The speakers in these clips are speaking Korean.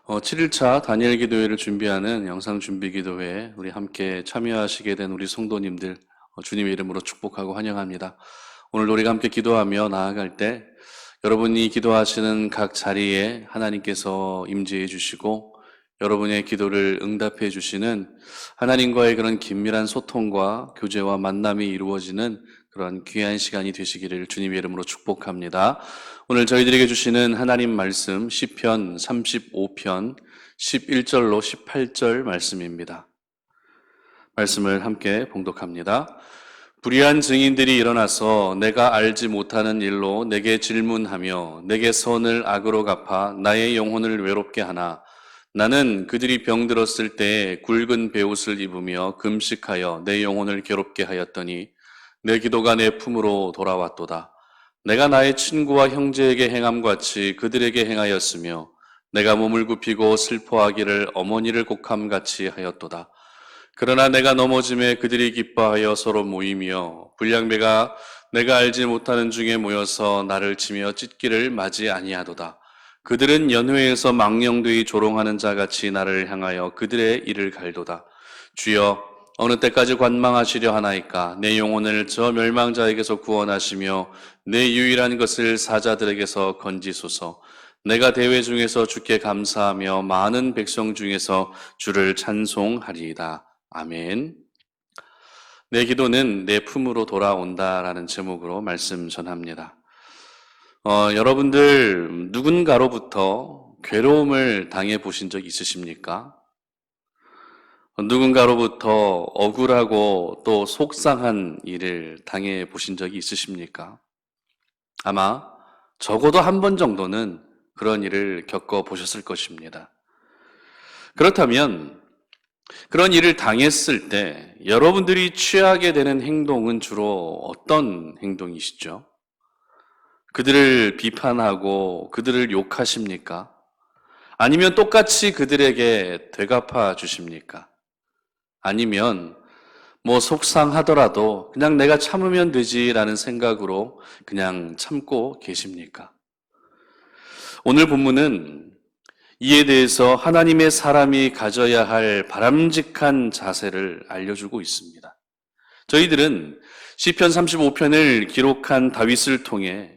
7일차 다니엘 기도회를 준비하는 영상 준비 기도회에 우리 함께 참여하시게 된 우리 성도님들 주님의 이름으로 축복하고 환영합니다. 오늘 우리가 함께 기도하며 나아갈 때 여러분이 기도하시는 각 자리에 하나님께서 임재해 주시고 여러분의 기도를 응답해 주시는 하나님과의 그런 긴밀한 소통과 교제와 만남이 이루어지는 그런 귀한 시간이 되시기를 주님의 이름으로 축복합니다. 오늘 저희들에게 주시는 하나님 말씀 시편 35편 11절로 18절 말씀입니다. 말씀을 함께 봉독합니다. 불의한 증인들이 일어나서 내가 알지 못하는 일로 내게 질문하며 내게 선을 악으로 갚아 나의 영혼을 외롭게 하나 나는 그들이 병들었을 때에 굵은 베옷을 입으며 금식하여 내 영혼을 괴롭게 하였더니 내 기도가 내 품으로 돌아왔도다. 내가 나의 친구와 형제에게 행함같이 그들에게 행하였으며 내가 몸을 굽히고 슬퍼하기를 어머니를 곡함같이 하였도다. 그러나 내가 넘어짐에 그들이 기뻐하여 서로 모이며 불량배가 내가 알지 못하는 중에 모여서 나를 치며 찢기를 맞이 아니하도다. 그들은 연회에서 망령되이 조롱하는 자같이 나를 향하여 그들의 이를 갈도다. 주여 어느 때까지 관망하시려 하나이까? 내 영혼을 저 멸망자에게서 구원하시며 내 유일한 것을 사자들에게서 건지소서. 내가 대회 중에서 주께 감사하며 많은 백성 중에서 주를 찬송하리이다. 아멘. 내 기도는 내 품으로 돌아온다라는 제목으로 말씀 전합니다. 여러분들 누군가로부터 괴로움을 당해 보신 적 있으십니까? 누군가로부터 억울하고 또 속상한 일을 당해 보신 적이 있으십니까? 아마 적어도 한 번 정도는 그런 일을 겪어 보셨을 것입니다. 그렇다면 그런 일을 당했을 때 여러분들이 취하게 되는 행동은 주로 어떤 행동이시죠? 그들을 비판하고 그들을 욕하십니까? 아니면 똑같이 그들에게 되갚아 주십니까? 아니면 속상하더라도 그냥 내가 참으면 되지라는 생각으로 그냥 참고 계십니까? 오늘 본문은 이에 대해서 하나님의 사람이 가져야 할 바람직한 자세를 알려주고 있습니다. 저희들은 시편 35편을 기록한 다윗을 통해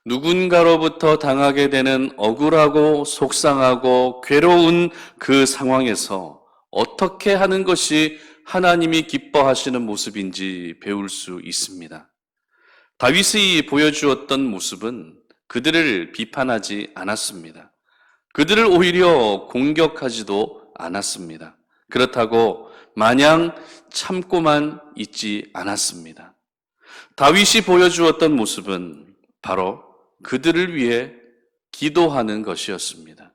누군가로부터 당하게 되는 억울하고 속상하고 괴로운 그 상황에서 어떻게 하는 것이 하나님이 기뻐하시는 모습인지 배울 수 있습니다. 다윗이 보여주었던 모습은 그들을 비판하지 않았습니다. 그들을 오히려 공격하지도 않았습니다. 그렇다고 마냥 참고만 있지 않았습니다. 다윗이 보여주었던 모습은 바로 그들을 위해 기도하는 것이었습니다.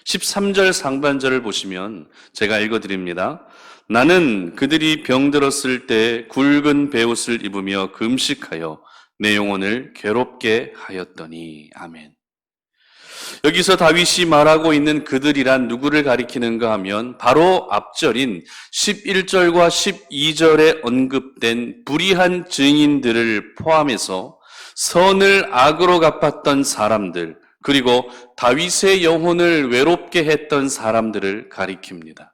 13절 상반절을 보시면 제가 읽어드립니다. 나는 그들이 병들었을 때 굵은 베옷을 입으며 금식하여 내 영혼을 괴롭게 하였더니. 아멘. 여기서 다윗이 말하고 있는 그들이란 누구를 가리키는가 하면 바로 앞절인 11절과 12절에 언급된 불의한 증인들을 포함해서 선을 악으로 갚았던 사람들, 그리고 다윗의 영혼을 외롭게 했던 사람들을 가리킵니다.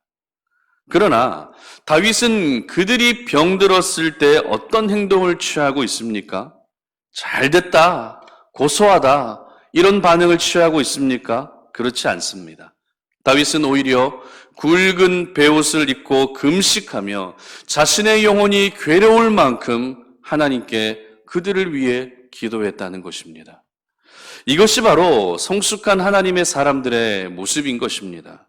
그러나 다윗은 그들이 병들었을 때 어떤 행동을 취하고 있습니까? 잘됐다, 고소하다, 이런 반응을 취하고 있습니까? 그렇지 않습니다. 다윗은 오히려 굵은 베옷을 입고 금식하며 자신의 영혼이 괴로울 만큼 하나님께 그들을 위해 기도했다는 것입니다. 이것이 바로 성숙한 하나님의 사람들의 모습인 것입니다.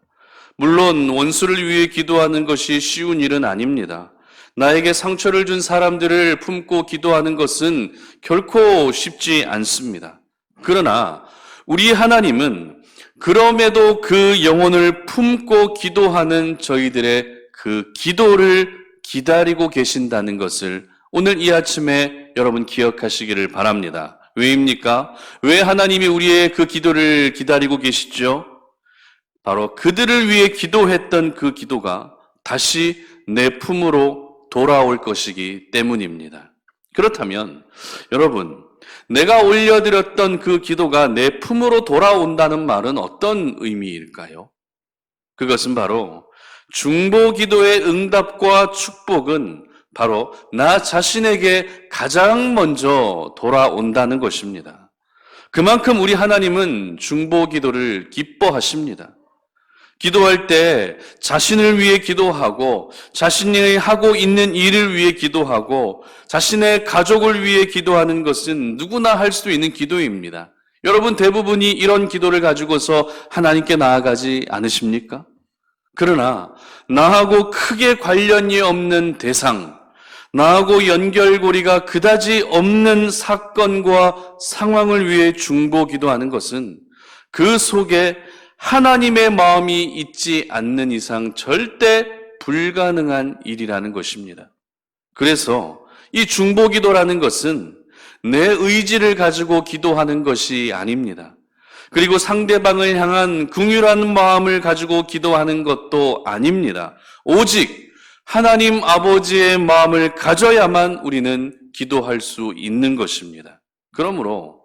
물론 원수를 위해 기도하는 것이 쉬운 일은 아닙니다. 나에게 상처를 준 사람들을 품고 기도하는 것은 결코 쉽지 않습니다. 그러나 우리 하나님은 그럼에도 그 영혼을 품고 기도하는 저희들의 그 기도를 기다리고 계신다는 것을 오늘 이 아침에 여러분 기억하시기를 바랍니다. 왜입니까? 왜 하나님이 우리의 그 기도를 기다리고 계시죠? 바로 그들을 위해 기도했던 그 기도가 다시 내 품으로 돌아올 것이기 때문입니다. 그렇다면 여러분, 내가 올려드렸던 그 기도가 내 품으로 돌아온다는 말은 어떤 의미일까요? 그것은 바로 중보 기도의 응답과 축복은 바로 나 자신에게 가장 먼저 돌아온다는 것입니다. 그만큼 우리 하나님은 중보 기도를 기뻐하십니다. 기도할 때 자신을 위해 기도하고 자신이 하고 있는 일을 위해 기도하고 자신의 가족을 위해 기도하는 것은 누구나 할 수 있는 기도입니다. 여러분 대부분이 이런 기도를 가지고서 하나님께 나아가지 않으십니까? 그러나 나하고 크게 관련이 없는 대상, 나하고 연결고리가 그다지 없는 사건과 상황을 위해 중보 기도하는 것은 그 속에 하나님의 마음이 있지 않는 이상 절대 불가능한 일이라는 것입니다. 그래서 이 중보 기도라는 것은 내 의지를 가지고 기도하는 것이 아닙니다. 그리고 상대방을 향한 긍휼한 마음을 가지고 기도하는 것도 아닙니다. 오직 하나님 아버지의 마음을 가져야만 우리는 기도할 수 있는 것입니다. 그러므로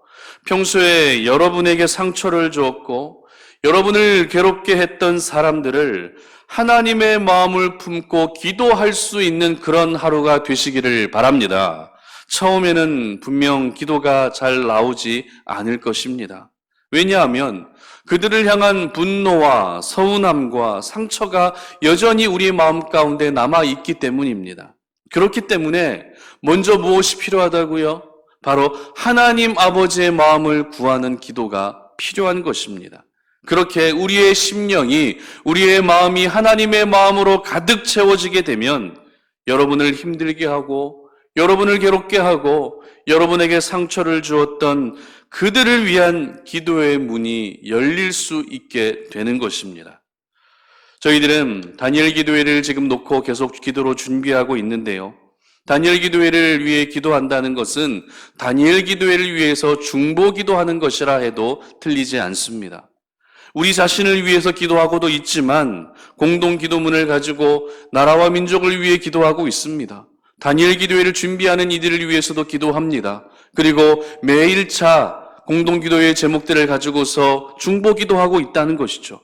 평소에 여러분에게 상처를 주었고 여러분을 괴롭게 했던 사람들을 하나님의 마음을 품고 기도할 수 있는 그런 하루가 되시기를 바랍니다. 처음에는 분명 기도가 잘 나오지 않을 것입니다. 왜냐하면 그들을 향한 분노와 서운함과 상처가 여전히 우리 마음 가운데 남아있기 때문입니다. 그렇기 때문에 먼저 무엇이 필요하다고요? 바로 하나님 아버지의 마음을 구하는 기도가 필요한 것입니다. 그렇게 우리의 심령이, 우리의 마음이 하나님의 마음으로 가득 채워지게 되면 여러분을 힘들게 하고 여러분을 괴롭게 하고 여러분에게 상처를 주었던 그들을 위한 기도의 문이 열릴 수 있게 되는 것입니다. 저희들은 다니엘 기도회를 지금 놓고 계속 기도로 준비하고 있는데요. 다니엘 기도회를 위해 기도한다는 것은 다니엘 기도회를 위해서 중보 기도하는 것이라 해도 틀리지 않습니다. 우리 자신을 위해서 기도하고도 있지만 공동 기도문을 가지고 나라와 민족을 위해 기도하고 있습니다. 다니엘 기도회를 준비하는 이들을 위해서도 기도합니다. 그리고 매일차 공동 기도회의 제목들을 가지고서 중보 기도하고 있다는 것이죠.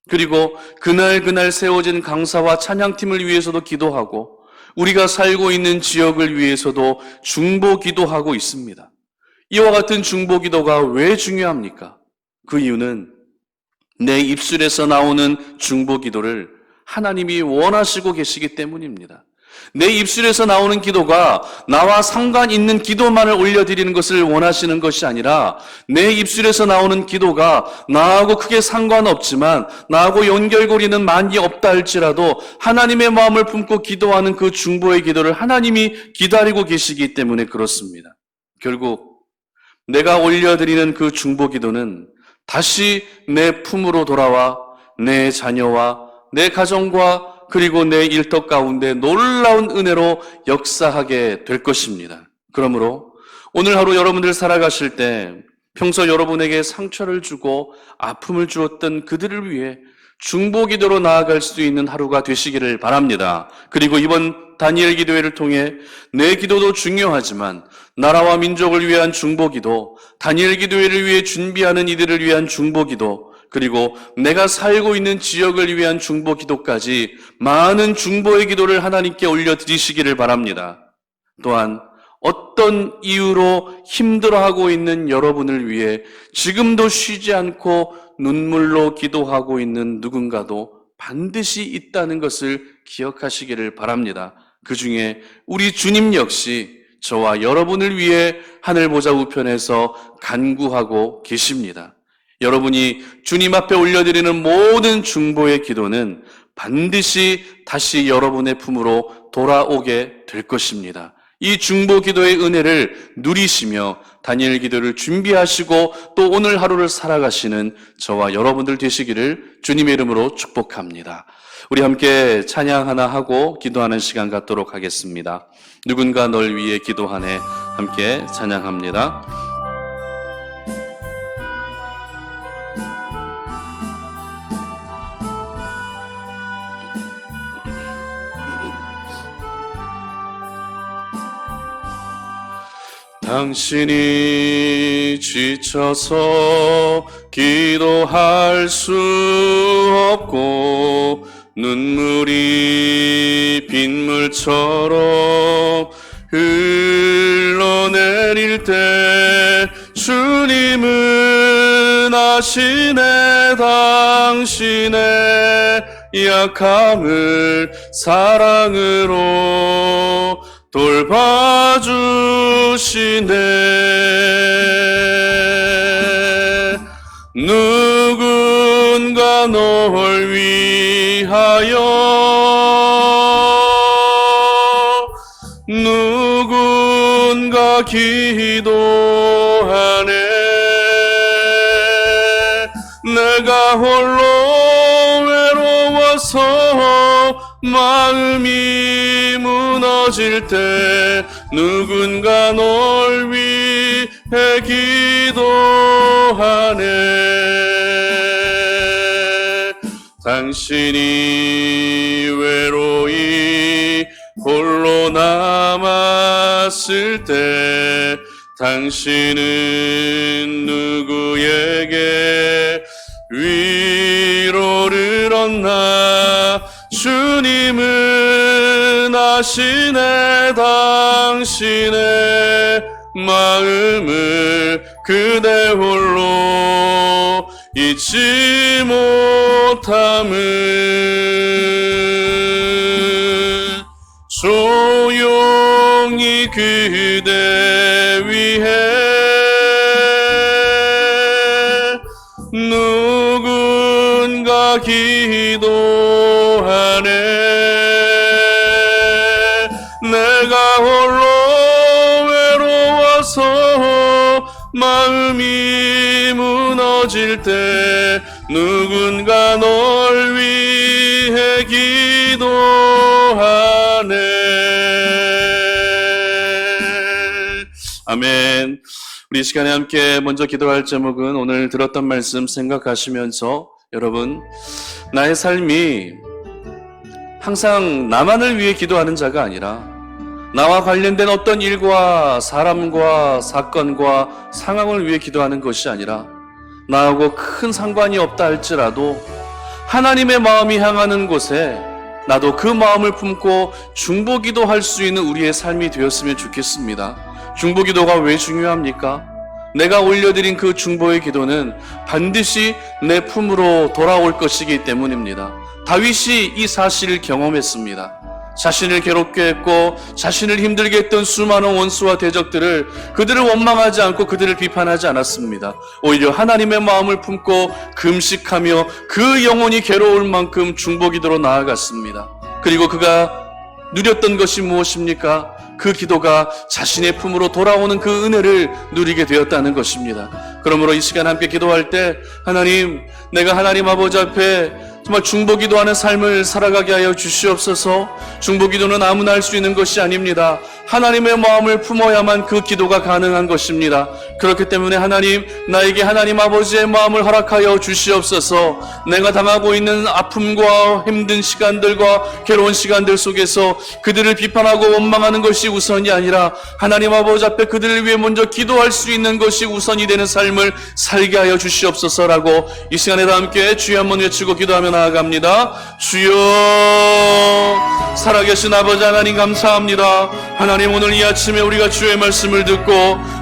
그리고 그날 세워진 강사와 찬양팀을 위해서도 기도하고 우리가 살고 있는 지역을 위해서도 중보 기도하고 있습니다. 이와 같은 중보 기도가 왜 중요합니까? 그 이유는 내 입술에서 나오는 중보 기도를 하나님이 원하시고 계시기 때문입니다. 내 입술에서 나오는 기도가 나와 상관 있는 기도만을 올려드리는 것을 원하시는 것이 아니라 내 입술에서 나오는 기도가 나하고 크게 상관없지만 나하고 연결고리는 많이 없다 할지라도 하나님의 마음을 품고 기도하는 그 중보의 기도를 하나님이 기다리고 계시기 때문에 그렇습니다. 결국 내가 올려드리는 그 중보 기도는 다시 내 품으로 돌아와 내 자녀와 내 가정과 그리고 내 일터 가운데 놀라운 은혜로 역사하게 될 것입니다. 그러므로 오늘 하루 여러분들 살아가실 때 평소 여러분에게 상처를 주고 아픔을 주었던 그들을 위해 중보 기도로 나아갈 수 있는 하루가 되시기를 바랍니다. 그리고 이번 다니엘 기도회를 통해 내 기도도 중요하지만 나라와 민족을 위한 중보 기도, 다니엘 기도회를 위해 준비하는 이들을 위한 중보 기도, 그리고 내가 살고 있는 지역을 위한 중보 기도까지 많은 중보의 기도를 하나님께 올려드리시기를 바랍니다. 또한 어떤 이유로 힘들어하고 있는 여러분을 위해 지금도 쉬지 않고 눈물로 기도하고 있는 누군가도 반드시 있다는 것을 기억하시기를 바랍니다. 그 중에 우리 주님 역시 저와 여러분을 위해 하늘 보좌 우편에서 간구하고 계십니다. 여러분이 주님 앞에 올려드리는 모든 중보의 기도는 반드시 다시 여러분의 품으로 돌아오게 될 것입니다. 이 중보 기도의 은혜를 누리시며 다니엘 기도를 준비하시고 또 오늘 하루를 살아가시는 저와 여러분들 되시기를 주님의 이름으로 축복합니다. 우리 함께 찬양 하나 하고 기도하는 시간 갖도록 하겠습니다. 누군가 널 위해 기도하네. 함께 찬양합니다. 당신이 지쳐서 기도할 수 없고 눈물이 빗물처럼 흘러내릴 때 주님은 아시네 당신의 약함을 사랑으로 돌봐주시네. 누군가 널 위하여 누군가 기도하네. 내가 홀로 외로워서 마음이 무너질 때 누군가 널 위해 기도하네. 당신이 외로이 홀로 남았을 때 당신은 누구에게 위로를 얻나. 주님은 아시네 당신의 마음을 그대 홀로 잊지 못함을. 조용히 그대 위해 누군가 기도하네. 내가 홀로 외로워서 마음이 무너질 때 누군가 널 위해 기도하네. 아멘. 우리 이 시간에 함께 먼저 기도할 제목은 오늘 들었던 말씀 생각하시면서 여러분, 나의 삶이 항상 나만을 위해 기도하는 자가 아니라 나와 관련된 어떤 일과 사람과 사건과 상황을 위해 기도하는 것이 아니라 나하고 큰 상관이 없다 할지라도 하나님의 마음이 향하는 곳에 나도 그 마음을 품고 중보기도할 수 있는 우리의 삶이 되었으면 좋겠습니다. 중보기도가 왜 중요합니까? 내가 올려드린 그 중보의 기도는 반드시 내 품으로 돌아올 것이기 때문입니다. 다윗이 이 사실을 경험했습니다. 자신을 괴롭게 했고 자신을 힘들게 했던 수많은 원수와 대적들을 그들을 원망하지 않고 그들을 비판하지 않았습니다. 오히려 하나님의 마음을 품고 금식하며 그 영혼이 괴로울 만큼 중보기도로 나아갔습니다. 그리고 그가 누렸던 것이 무엇입니까? 그 기도가 자신의 품으로 돌아오는 그 은혜를 누리게 되었다는 것입니다. 그러므로 이 시간 함께 기도할 때 하나님, 내가 하나님 아버지 앞에 정말 중보기도하는 삶을 살아가게 하여 주시옵소서. 중보기도는 아무나 할 수 있는 것이 아닙니다. 하나님의 마음을 품어야만 그 기도가 가능한 것입니다. 그렇기 때문에 하나님, 나에게 하나님 아버지의 마음을 허락하여 주시옵소서. 내가 당하고 있는 아픔과 힘든 시간들과 괴로운 시간들 속에서 그들을 비판하고 원망하는 것이 우선이 아니라 하나님 아버지 앞에 그들을 위해 먼저 기도할 수 있는 것이 우선이 되는 삶을 살게 하여 주시옵소서라고 이 시간에도 함께 주여 한번 외치고 기도하며 나아갑니다. 주여, 살아계신 아버지 하나님 감사합니다. 하나님, 오늘 이 아침에 우리가 주의 말씀을 듣고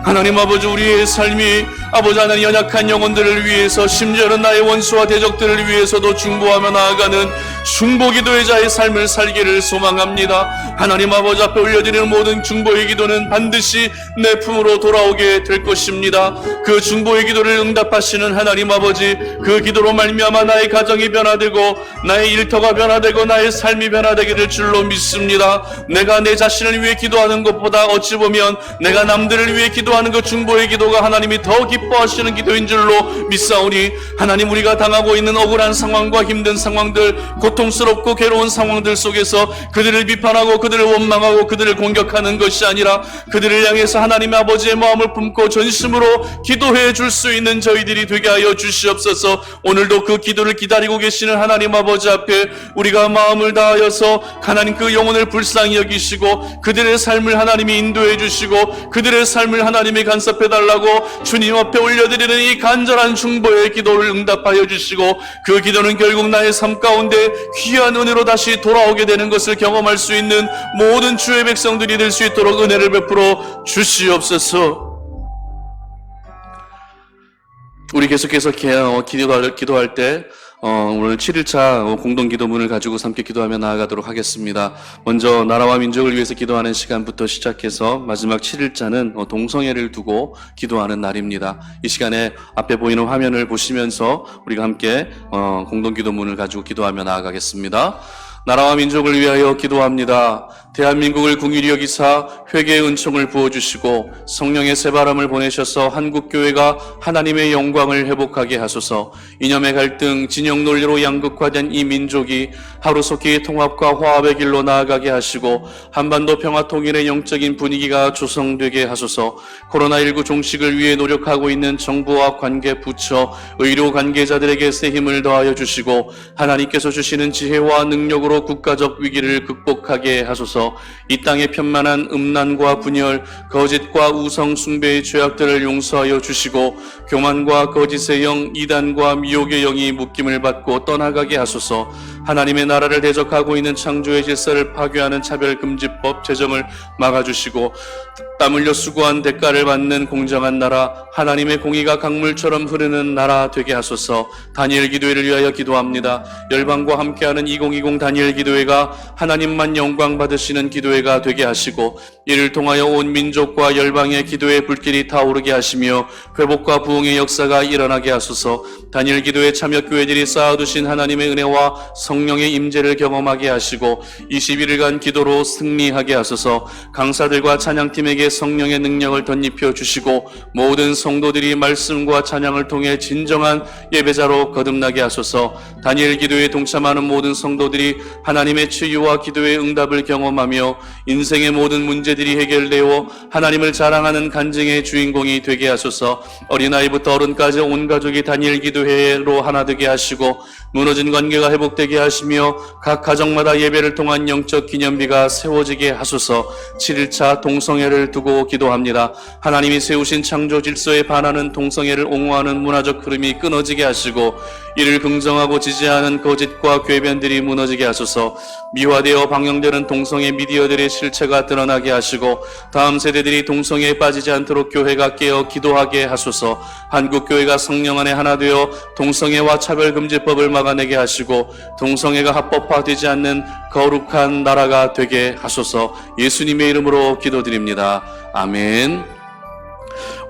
하나님 아버지, 우리의 삶이 아버지 하나님 연약한 영혼들을 위해서, 심지어는 나의 원수와 대적들을 위해서도 중보하며 나아가는 중보기도의 자의 삶을 살기를 소망합니다. 하나님 아버지 앞에 올려드리는 모든 중보의 기도는 반드시 내 품으로 돌아오게 될 것입니다. 그 중보의 기도를 응답하시는 하나님 아버지, 그 기도로 말미암아 나의 가정이 변화되고 나의 일터가 변화되고 나의 삶이 변화되게 될 줄로 믿습니다. 내가 내 자신을 위해 기도하는 것보다 어찌 보면 내가 남들을 위해 기도하는 그 중보의 기도가 하나님이 더 기뻐하시는 기도인 줄로 믿사오니, 하나님, 우리가 당하고 있는 억울한 상황과 힘든 상황들, 고통스럽고 괴로운 상황들 속에서 그들을 비판하고 그들을 원망하고 그들을 공격하는 것이 아니라 그들을 향해서 하나님의 아버지의 마음을 품고 전심으로 기도해 줄 수 있는 저희들이 되게 하여 주시옵소서. 오늘도 그 기도를 기다리고 계시는 하나님 아버지 앞에 우리가 마음을 다하여서 하나님 그 영혼을 불쌍히 여기시고 그들의 삶을 하나님이 인도해 주시고 그들의 삶을 하나님이 간섭해 달라고 주님 앞에 앞에 올려드리는 이 간절한 중보의 기도를 응답하여 주시고 그 기도는 결국 나의 삶 가운데 귀한 은혜로 다시 돌아오게 되는 것을 경험할 수 있는 모든 주의 백성들이 될 수 있도록 은혜를 베풀어 주시옵소서. 우리 계속해서 기도할 때 오늘 7일차 공동기도문을 가지고 함께 기도하며 나아가도록 하겠습니다. 먼저 나라와 민족을 위해서 기도하는 시간부터 시작해서 마지막 7일차는 동성애를 두고 기도하는 날입니다. 이 시간에 앞에 보이는 화면을 보시면서 우리가 함께 공동기도문을 가지고 기도하며 나아가겠습니다. 나라와 민족을 위하여 기도합니다. 대한민국을 긍휼히 여기사 회개의 은총을 부어주시고 성령의 새바람을 보내셔서 한국교회가 하나님의 영광을 회복하게 하소서. 이념의 갈등, 진영 논리로 양극화된 이 민족이 하루속히 통합과 화합의 길로 나아가게 하시고 한반도 평화 통일의 영적인 분위기가 조성되게 하소서. 코로나19 종식을 위해 노력하고 있는 정부와 관계 부처, 의료 관계자들에게 새 힘을 더하여 주시고 하나님께서 주시는 지혜와 능력으로 국가적 위기를 극복하게 하소서. 이 땅의 편만한 음란과 분열, 거짓과 우상 숭배의 죄악들을 용서하여 주시고 교만과 거짓의 영, 이단과 미혹의 영이 묶임을 받고 떠나가게 하소서. 하나님의 나라를 대적하고 있는 창조의 질서를 파괴하는 차별금지법 제정을 막아주시고 땀 흘려 수고한 대가를 받는 공정한 나라, 하나님의 공의가 강물처럼 흐르는 나라 되게 하소서. 다니엘 기도회를 위하여 기도합니다. 열방과 함께하는 2020 다니엘 기도회가 하나님만 영광 받으시는 기도회가 되게 하시고 이를 통하여 온 민족과 열방의 기도의 불길이 타오르게 하시며 회복과 부흥의 역사가 일어나게 하소서. 다니엘 기도회 참여교회들이 쌓아두신 하나님의 은혜와 성령의 임재를 경험하게 하시고 21일간 기도로 승리하게 하소서. 강사들과 찬양팀에게 성령의 능력을 덧입혀 주시고 모든 성도들이 말씀과 찬양을 통해 진정한 예배자로 거듭나게 하소서. 다니엘 기도에 동참하는 모든 성도들이 하나님의 치유와 기도의 응답을 경험하며 인생의 모든 문제들이 해결되어 하나님을 자랑하는 간증의 주인공이 되게 하소서. 어린아이부터 어른까지 온 가족이 다니엘 기도회로 하나 되게 하시고 무너진 관계가 회복되게 하시며 각 가정마다 예배를 통한 영적 기념비가 세워지게 하소서. 7일차 동성애를 두고 기도합니다. 하나님이 세우신 창조 질서에 반하는 동성애를 옹호하는 문화적 흐름이 끊어지게 하시고 이를 긍정하고 지지하는 거짓과 궤변들이 무너지게 하소서. 미화되어 방영되는 동성애 미디어들의 실체가 드러나게 하시고 다음 세대들이 동성애에 빠지지 않도록 교회가 깨어 기도하게 하소서. 한국교회가 성령 안에 하나 되어 동성애와 차별금지법을 막아내게 하시고 동성애가 합법화되지 않는 거룩한 나라가 되게 하소서. 예수님의 이름으로 기도드립니다. 아멘.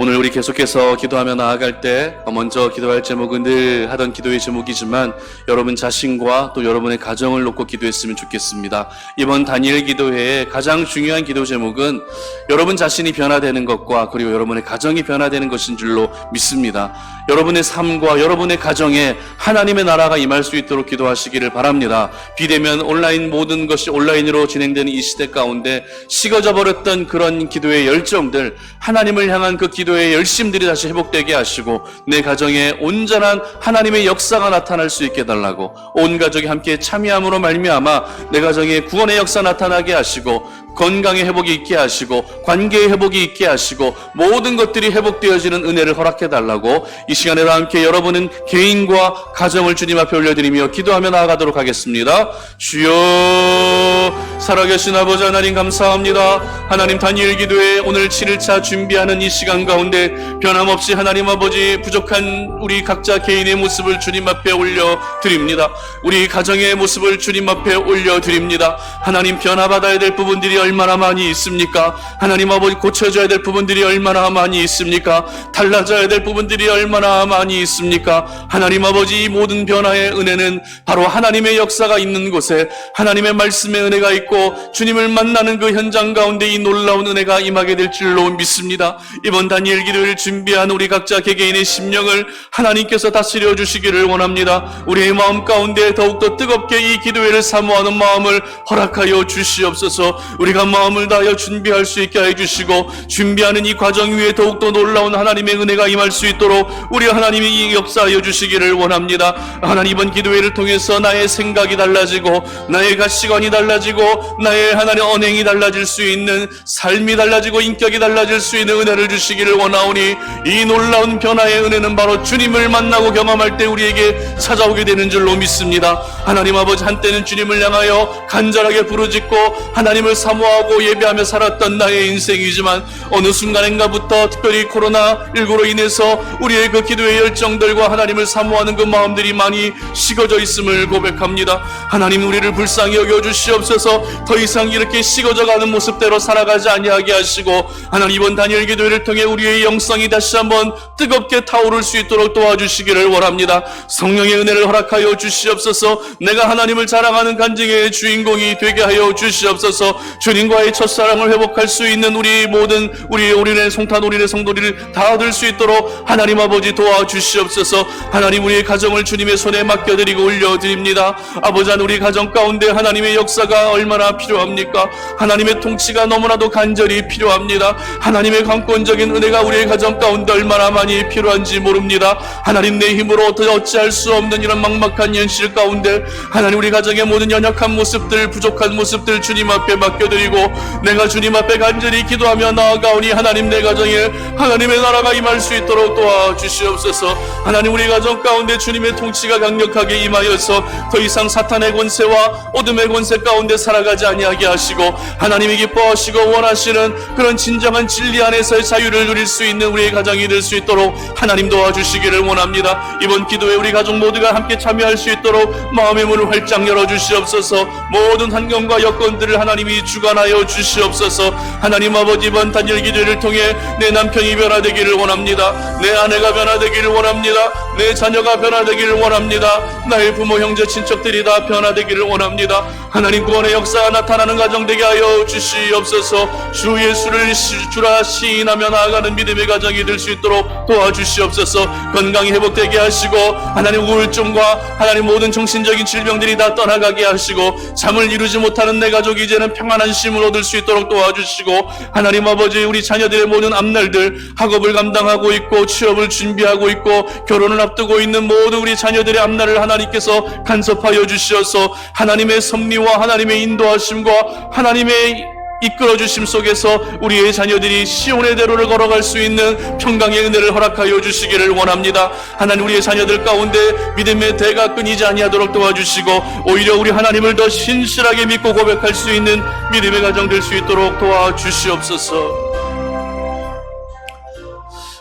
오늘 우리 계속해서 기도하며 나아갈 때 먼저 기도할 제목은 늘 하던 기도의 제목이지만 여러분 자신과 또 여러분의 가정을 놓고 기도했으면 좋겠습니다. 이번 다니엘 기도회의 가장 중요한 기도 제목은 여러분 자신이 변화되는 것과 그리고 여러분의 가정이 변화되는 것인 줄로 믿습니다. 여러분의 삶과 여러분의 가정에 하나님의 나라가 임할 수 있도록 기도하시기를 바랍니다. 비대면 온라인 모든 것이 온라인으로 진행되는 이 시대 가운데 식어져 버렸던 그런 기도의 열정들, 하나님을 향한 그 기도의 열심들이 다시 회복되게 하시고 내 가정에 온전한 하나님의 역사가 나타날 수 있게 해달라고, 온 가족이 함께 참여함으로 말미암아 내 가정에 구원의 역사 나타나게 하시고 건강의 회복이 있게 하시고 관계의 회복이 있게 하시고 모든 것들이 회복되어지는 은혜를 허락해달라고 이 시간에도 함께 여러분은 개인과 가정을 주님 앞에 올려드리며 기도하며 나아가도록 하겠습니다. 주여, 살아계신 아버지 하나님 감사합니다. 하나님 다니엘 기도회 오늘 7일차 준비하는 이 시간 가운데 변함없이 하나님 아버지 부족한 우리 각자 개인의 모습을 주님 앞에 올려드립니다. 우리 가정의 모습을 주님 앞에 올려드립니다. 하나님 변화받아야 될 부분들이 얼마나 많이 있습니까? 하나님 아버지 고쳐져야 될 부분들이 얼마나 많이 있습니까? 달라져야 될 부분들이 얼마나 많이 있습니까? 하나님 아버지 이 모든 변화의 은혜는 바로 하나님의 역사가 있는 곳에 하나님의 말씀의 은혜가 있고 주님을 만나는 그 현장 가운데 이 놀라운 은혜가 임하게 될 줄로 믿습니다. 이번 다니엘 기도를 준비한 우리 각자 개개인의 심령을 하나님께서 다스려 주시기를 원합니다. 우리의 마음 가운데 더욱더 뜨겁게 이 기도회를 사모하는 마음을 허락하여 주시옵소서. 우리가 마음을 다하여 준비할 수 있게 해주시고 준비하는 이 과정 위에 더욱더 놀라운 하나님의 은혜가 임할 수 있도록 우리 하나님이 역사하여 주시기를 원합니다. 하나님 이번 기도회를 통해서 나의 생각이 달라지고 나의 가치관이 달라지고 주시고 나의 하나님 언행이 달라질 수 있는, 삶이 달라지고 인격이 달라질 수 있는 은혜를 주시기를 원하오니, 이 놀라운 변화의 은혜는 바로 주님을 만나고 경험할 때 우리에게 찾아오게 되는 줄로 믿습니다. 하나님 아버지, 한때는 주님을 향하여 간절하게 부르짖고 하나님을 사모하고 예배하며 살았던 나의 인생이지만 어느 순간인가부터 특별히 코로나19로 인해서 우리의 그 기도의 열정들과 하나님을 사모하는 그 마음들이 많이 식어져 있음을 고백합니다. 하나님, 우리를 불쌍히 여겨 주시옵소서. 더 이상 이렇게 식어져가는 모습대로 살아가지 아니하게 하시고, 하나님 이번 다니엘 기도회를 통해 우리의 영성이 다시 한번 뜨겁게 타오를 수 있도록 도와주시기를 원합니다. 성령의 은혜를 허락하여 주시옵소서. 내가 하나님을 자랑하는 간증의 주인공이 되게 하여 주시옵소서. 주님과의 첫사랑을 회복할 수 있는 우리 모든 우리 올인의 송탄 올인의 성도들을 다 얻을 수 있도록 하나님 아버지 도와주시옵소서. 하나님, 우리의 가정을 주님의 손에 맡겨드리고 올려드립니다. 아버지, 우리 가정 가운데 하나님의 역사가 얼마나 필요합니까? 하나님의 통치가 너무나도 간절히 필요합니다. 하나님의 강권적인 은혜가 우리의 가정 가운데 얼마나 많이 필요한지 모릅니다. 하나님, 내 힘으로 어찌할 수 없는 이런 막막한 현실 가운데 하나님, 우리 가정의 모든 연약한 모습들, 부족한 모습들 주님 앞에 맡겨드리고 내가 주님 앞에 간절히 기도하며 나아가오니 하나님, 내 가정에 하나님의 나라가 임할 수 있도록 도와주시옵소서. 하나님, 우리 가정 가운데 주님의 통치가 강력하게 임하여서 더 이상 사탄의 권세와 어둠의 권세 가운데 살아가지 아니하게 하시고 하나님이 기뻐하시고 원하시는 그런 진정한 진리 안에서의 자유를 누릴 수 있는 우리의 가정이 될 수 있도록 하나님 도와주시기를 원합니다. 이번 기도에 우리 가족 모두가 함께 참여할 수 있도록 마음의 문을 활짝 열어주시옵소서. 모든 환경과 여건들을 하나님이 주관하여 주시옵소서. 하나님 아버지, 이번 다니엘 기도회를 통해 내 남편이 변화되기를 원합니다. 내 아내가 변화되기를 원합니다. 내 자녀가 변화되기를 원합니다. 나의 부모, 형제, 친척들이 다 변화되기를 원합니다. 하나님, 구원의 역사가 나타나는 가정 되게 하여 주시옵소서. 주 예수를 주라 시인하며 나아가는 믿음의 가정이 될 수 있도록 도와주시옵소서. 건강이 회복되게 하시고 하나님, 우울증과 하나님 모든 정신적인 질병들이 다 떠나가게 하시고 잠을 이루지 못하는 내 가족이 이제는 평안한 쉼을 얻을 수 있도록 도와주시고 하나님 아버지, 우리 자녀들의 모든 앞날들, 학업을 감당하고 있고 취업을 준비하고 있고 결혼을 앞두고 있는 모든 우리 자녀들의 앞날을 하나님께서 간섭하여 주시어서 하나님의 섭리와 하나님의 인도하심과 하나님의 이끌어주심 속에서 우리의 자녀들이 시온의 대로를 걸어갈 수 있는 평강의 은혜를 허락하여 주시기를 원합니다. 하나님, 우리의 자녀들 가운데 믿음의 대가 끊이지 아니하도록 도와주시고 오히려 우리 하나님을 더 신실하게 믿고 고백할 수 있는 믿음의 가정 될 수 있도록 도와주시옵소서.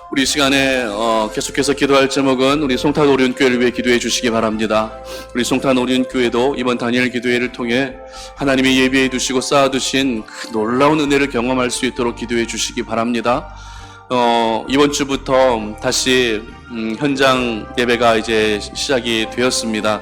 우리 시간에 계속해서 기도할 제목은 우리 송탄 오륜교회를 위해 기도해 주시기 바랍니다. 우리 송탄 오륜교회도 이번 다니엘 기도회를 통해 하나님이 예비해 두시고 쌓아두신 그 놀라운 은혜를 경험할 수 있도록 기도해 주시기 바랍니다. 이번 주부터 다시 현장 예배가 이제 시작이 되었습니다.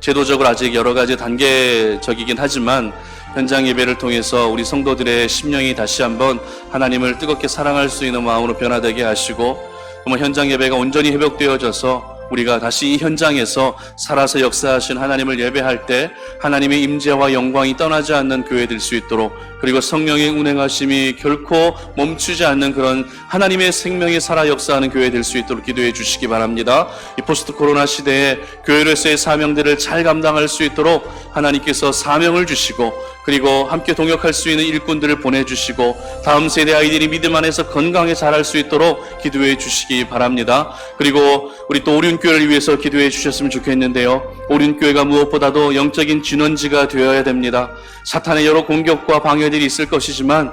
제도적으로 아직 여러 가지 단계적이긴 하지만 현장 예배를 통해서 우리 성도들의 심령이 다시 한번 하나님을 뜨겁게 사랑할 수 있는 마음으로 변화되게 하시고, 정말 현장 예배가 온전히 회복되어져서 우리가 다시 이 현장에서 살아서 역사하신 하나님을 예배할 때 하나님의 임재와 영광이 떠나지 않는 교회 될 수 있도록, 그리고 성령의 운행하심이 결코 멈추지 않는 그런 하나님의 생명이 살아 역사하는 교회 될 수 있도록 기도해 주시기 바랍니다. 이 포스트 코로나 시대에 교회로서의 사명들을 잘 감당할 수 있도록 하나님께서 사명을 주시고, 그리고 함께 동역할 수 있는 일꾼들을 보내주시고 다음 세대 아이들이 믿음 안에서 건강하게 자랄 수 있도록 기도해 주시기 바랍니다. 그리고 우리 또 오륜교회를 위해서 기도해 주셨으면 좋겠는데요, 오륜교회가 무엇보다도 영적인 진원지가 되어야 됩니다. 사탄의 여러 공격과 방해들이 있을 것이지만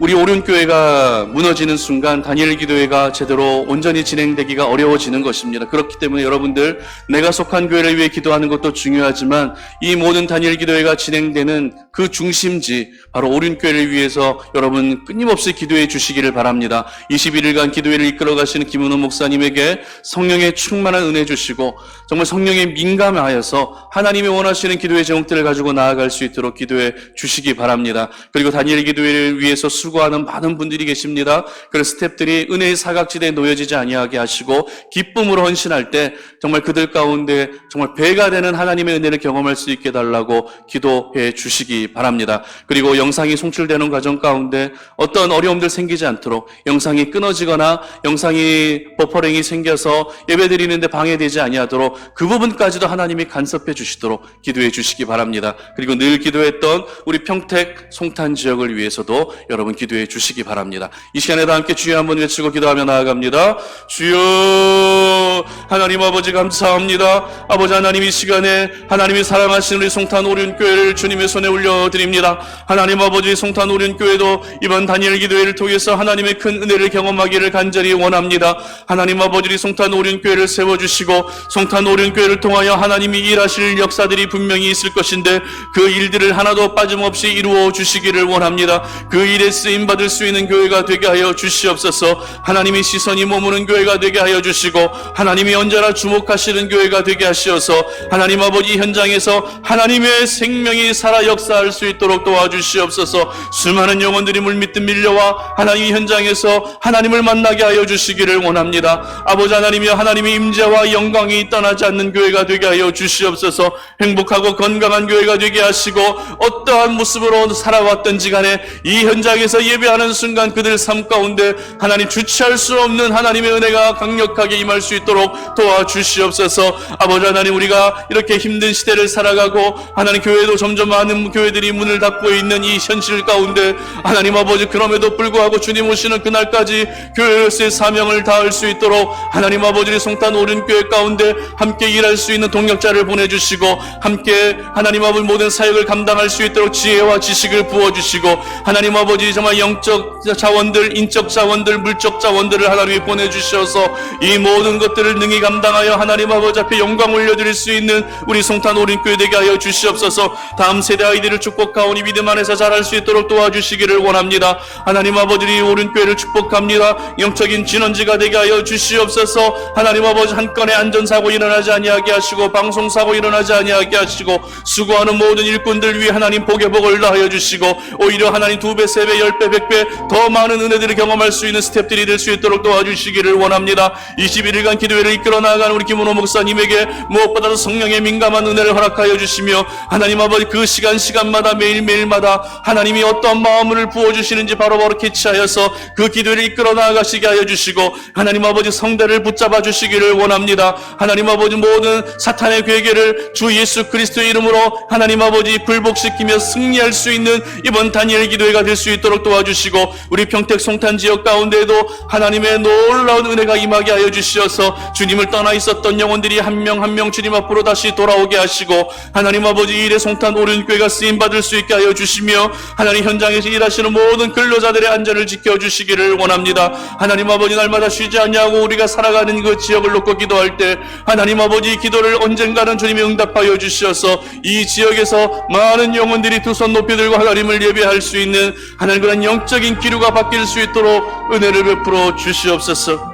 우리 오륜교회가 무너지는 순간 다니엘 기도회가 제대로 온전히 진행되기가 어려워지는 것입니다. 그렇기 때문에 여러분들, 내가 속한 교회를 위해 기도하는 것도 중요하지만 이 모든 다니엘 기도회가 진행되는 그 중심지, 바로 오륜교회를 위해서 여러분 끊임없이 기도해 주시기를 바랍니다. 21일간 기도회를 이끌어 가시는 김은호 목사님에게 성령의 충만한 은혜 주시고 정말 성령에 민감하여서 하나님이 원하시는 기도의 제목들을 가지고 나아갈 수 있도록 기도해 주시기 바랍니다. 그리고 다니엘 기도회를 위해서 수고 수고하는 많은 분들이 계십니다. 그 스태프들이 은혜의 사각지대에 놓여지지 아니하게 하시고 기쁨으로 헌신할 때 정말 그들 가운데 정말 배가 되는 하나님의 은혜를 경험할 수 있게 달라고 기도해 주시기 바랍니다. 그리고 영상이 송출되는 과정 가운데 어떤 어려움들 생기지 않도록 영상이 끊어지거나 영상이 버퍼링이 생겨서 예배드리는데 방해되지 아니하도록 그 부분까지도 하나님이 간섭해 주시도록 기도해 주시기 바랍니다. 그리고 늘 기도했던 우리 평택 송탄 지역을 위해서도 여러분 기도해 주시기 바랍니다. 이 시간에도 함께 주여 한번 외치고 기도하며 나아갑니다. 주여 하나님 아버지 감사합니다. 아버지 하나님 이 시간에 하나님이 사랑하신 우리 송탄 오륜교회를 주님의 손에 올려드립니다. 하나님 아버지 송탄 오륜교회도 이번 다니엘 기도회를 통해서 하나님의 큰 은혜를 경험하기를 간절히 원합니다. 하나님 아버지 우리 송탄 오륜교회를 세워주시고 송탄 오륜교회를 통하여 하나님이 일하실 역사들이 분명히 있을 것인데 그 일들을 하나도 빠짐없이 이루어 주시기를 원합니다. 그 일에 쓰임받을 수 있는 교회가 되게 하여 주시옵소서. 하나님의 시선이 머무는 교회가 되게 하여 주시고 하나님이 언제나 주목하시는 교회가 되게 하시어서 하나님 아버지 현장에서 하나님의 생명이 살아 역사할 수 있도록 도와주시옵소서. 수많은 영혼들이 물밑에 밀려와 하나님 현장에서 하나님을 만나게 하여 주시기를 원합니다. 아버지 하나님이여 하나님의 임재와 영광이 떠나지 않는 교회가 되게 하여 주시옵소서. 행복하고 건강한 교회가 되게 하시고 어떠한 모습으로 살아왔던지 간에 이 현장에서 예배하는 순간 그들 삶 가운데 하나님 주체할 수 없는 하나님의 은혜가 강력하게 임할 수 있도록 도와주시옵소서. 아버지 하나님 우리가 이렇게 힘든 시대를 살아가고 하나님 교회도 점점 많은 교회들이 문을 닫고 있는 이 현실 가운데 하나님 아버지 그럼에도 불구하고 주님 오시는 그날까지 교회로서의 사명을 다할 수 있도록 하나님 아버지의 송탄 오륜교회 가운데 함께 일할 수 있는 동역자를 보내주시고 함께 하나님 아버지 모든 사역을 감당할 수 있도록 지혜와 지식을 부어주시고 하나님 아버지 정말 영적 자원들, 인적 자원들, 물적 자원들을 하나님이 보내주셔서 이 모든 것들을 능히 감당하여 하나님 아버지 앞에 영광 올려드릴 수 있는 우리 송탄 오륜교회 되게 하여 주시옵소서. 다음 세대 아이들을 축복하오니 믿음 안에서 자랄 수 있도록 도와주시기를 원합니다. 하나님 아버지 오륜교회를 축복합니다. 영적인 진원지가 되게 하여 주시옵소서. 하나님 아버지 한 건의 안전사고 일어나지 아니하게 하시고 방송사고 일어나지 아니하게 하시고 수고하는 모든 일꾼들 위해 하나님 복의 복을 다하여 주시고 오히려 하나님 2배, 3배, 10배, 100배 더 많은 은혜들을 경험할 수 있는 스태프들이 될 수 있도록 도와주시기를 원합니다. 21일간 기도회를 이끌어 나아가는 우리 김은호 목사님에게 무엇보다도 성령의 민감한 은혜를 허락하여 주시며 하나님 아버지 그 시간마다 매일매일마다 하나님이 어떤 마음을 부어주시는지 바로바로 캐치하여서 그 기도회를 이끌어 나아가시게 하여 주시고 하나님 아버지 성대를 붙잡아 주시기를 원합니다. 하나님 아버지 모든 사탄의 괴계를 주 예수 그리스도의 이름으로 하나님 아버지 굴복시키며 승리할 수 있는 이번 다니엘 기도회가 될 수 있도록 도와주시고 우리 평택 송탄 지역 가운데에도 하나님의 놀라운 은혜가 임하게 하여 주시어서 주님을 떠나 있었던 영혼들이 한 명 한 명 주님 앞으로 다시 돌아오게 하시고 하나님 아버지 일의 송탄 오륜교회가 쓰임받을 수 있게 하여 주시며 하나님 현장에서 일하시는 모든 근로자들의 안전을 지켜주시기를 원합니다. 하나님 아버지 날마다 쉬지 않냐고 우리가 살아가는 그 지역을 놓고 기도할 때 하나님 아버지 기도를 언젠가는 주님이 응답하여 주시어서 이 지역에서 많은 영혼들이 두 손 높이 들고 하나님을 예배할 수 있는 하나님 그런 영적인 기류가 바뀔 수 있도록 은혜를 베풀어 주시옵소서.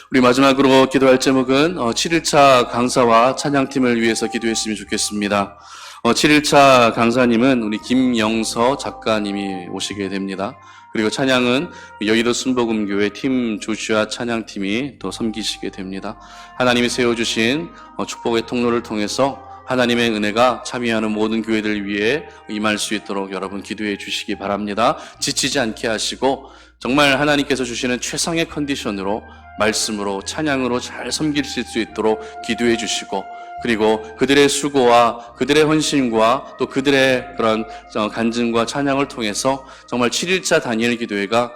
우리 마지막으로 기도할 제목은 7일차 강사와 찬양팀을 위해서 기도했으면 좋겠습니다. 7일차 강사님은 우리 김영서 작가님이 오시게 됩니다. 그리고 찬양은 여의도 순복음교회 팀 조슈아 찬양팀이 또 섬기시게 됩니다. 하나님이 세워주신 축복의 통로를 통해서 하나님의 은혜가 참여하는 모든 교회들 위해 임할 수 있도록 여러분 기도해 주시기 바랍니다. 지치지 않게 하시고 정말 하나님께서 주시는 최상의 컨디션으로 말씀으로 찬양으로 잘 섬길 수 있도록 기도해 주시고 그리고 그들의 수고와 그들의 헌신과 또 그들의 그런 간증과 찬양을 통해서 정말 7일차 다니엘 기도회가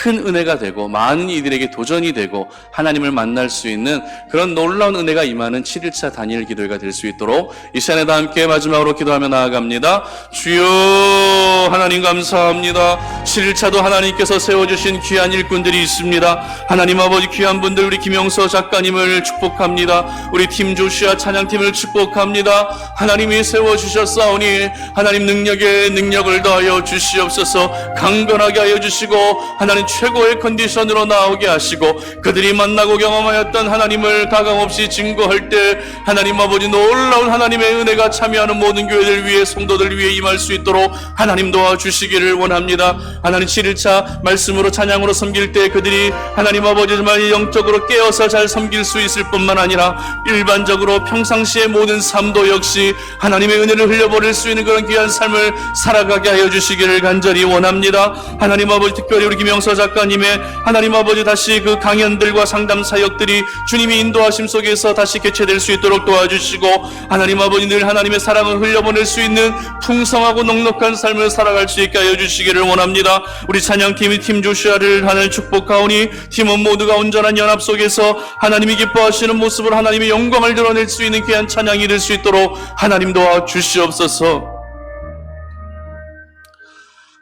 큰 은혜가 되고 많은 이들에게 도전이 되고 하나님을 만날 수 있는 그런 놀라운 은혜가 임하는 7일차 다니엘 기도회가 될 수 있도록 이 시간에도 함께 마지막으로 기도하며 나아갑니다. 주여 하나님 감사합니다. 7일차도 하나님께서 세워주신 귀한 일꾼들이 있습니다. 하나님 아버지 귀한 분들 우리 김영서 작가님을 축복합니다. 우리 팀 조슈아 찬양팀을 축복합니다. 하나님이 세워주셨사오니 하나님 능력에 능력을 더하여 주시옵소서. 강건하게 하여 주시고 하나님 최고의 컨디션으로 나오게 하시고 그들이 만나고 경험하였던 하나님을 가감없이 증거할 때 하나님 아버지 놀라운 하나님의 은혜가 참여하는 모든 교회들 위해 성도들 위해 임할 수 있도록 하나님 도와주시기를 원합니다. 하나님 7일차 말씀으로 찬양으로 섬길 때 그들이 하나님 아버지 정말 영적으로 깨어서 잘 섬길 수 있을 뿐만 아니라 일반적으로 평상시의 모든 삶도 역시 하나님의 은혜를 흘려버릴 수 있는 그런 귀한 삶을 살아가게 하여 주시기를 간절히 원합니다. 하나님 아버지 특별히 우리 김영서 작가님의 하나님 아버지 다시 그 강연들과 상담 사역들이 주님이 인도하심 속에서 다시 개최될 수 있도록 도와주시고 하나님 아버지 늘 하나님의 사랑을 흘려보낼 수 있는 풍성하고 넉넉한 삶을 살아갈 수 있게 하여 주시기를 원합니다. 우리 찬양팀이 팀 조슈아를 하나님 축복하오니 팀원 모두가 온전한 연합 속에서 하나님이 기뻐하시는 모습을 하나님의 영광을 드러낼 수 있는 귀한 찬양이 될 수 있도록 하나님 도와주시옵소서.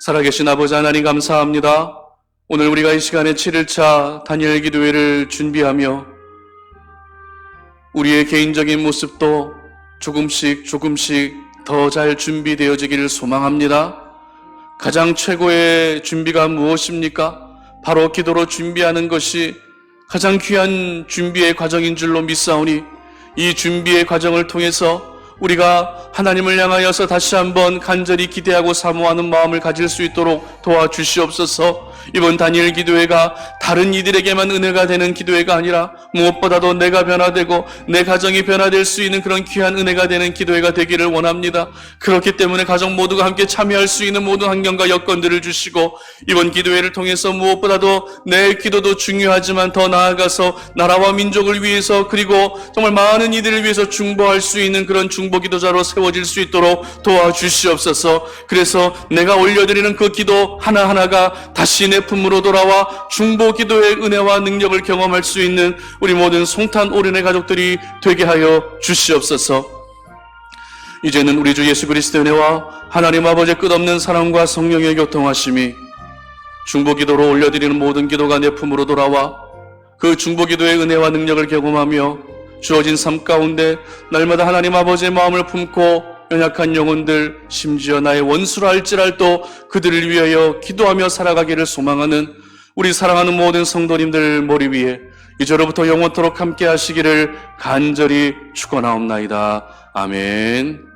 살아계신 아버지 하나님 감사합니다. 오늘 우리가 이 시간에 7일차 다니엘 기도회를 준비하며 우리의 개인적인 모습도 조금씩 더 잘 준비되어지기를 소망합니다. 가장 최고의 준비가 무엇입니까? 바로 기도로 준비하는 것이 가장 귀한 준비의 과정인 줄로 믿사오니 이 준비의 과정을 통해서 우리가 하나님을 향하여서 다시 한번 간절히 기대하고 사모하는 마음을 가질 수 있도록 도와주시옵소서. 이번 다니엘 기도회가 다른 이들에게만 은혜가 되는 기도회가 아니라 무엇보다도 내가 변화되고 내 가정이 변화될 수 있는 그런 귀한 은혜가 되는 기도회가 되기를 원합니다. 그렇기 때문에 가정 모두가 함께 참여할 수 있는 모든 환경과 여건들을 주시고 이번 기도회를 통해서 무엇보다도 내 기도도 중요하지만 더 나아가서 나라와 민족을 위해서 그리고 정말 많은 이들을 위해서 중보할 수 있는 그런 중보 기도자로 세워질 수 있도록 도와주시옵소서. 그래서 내가 올려드리는 그 기도 하나하나가 다시 내 품으로 돌아와 중보 기도의 은혜와 능력을 경험할 수 있는 우리 모든 송탄 오륜의 가족들이 되게 하여 주시옵소서. 이제는 우리 주 예수 그리스도의 은혜와 하나님 아버지의 끝없는 사랑과 성령의 교통하심이 중보 기도로 올려드리는 모든 기도가 내 품으로 돌아와 그 중보 기도의 은혜와 능력을 경험하며 주어진 삶 가운데 날마다 하나님 아버지의 마음을 품고 연약한 영혼들 심지어 나의 원수라 할지라도 그들을 위하여 기도하며 살아가기를 소망하는 우리 사랑하는 모든 성도님들 머리 위에 이제로부터 영원토록 함께 하시기를 간절히 축원하옵나이다. 아멘.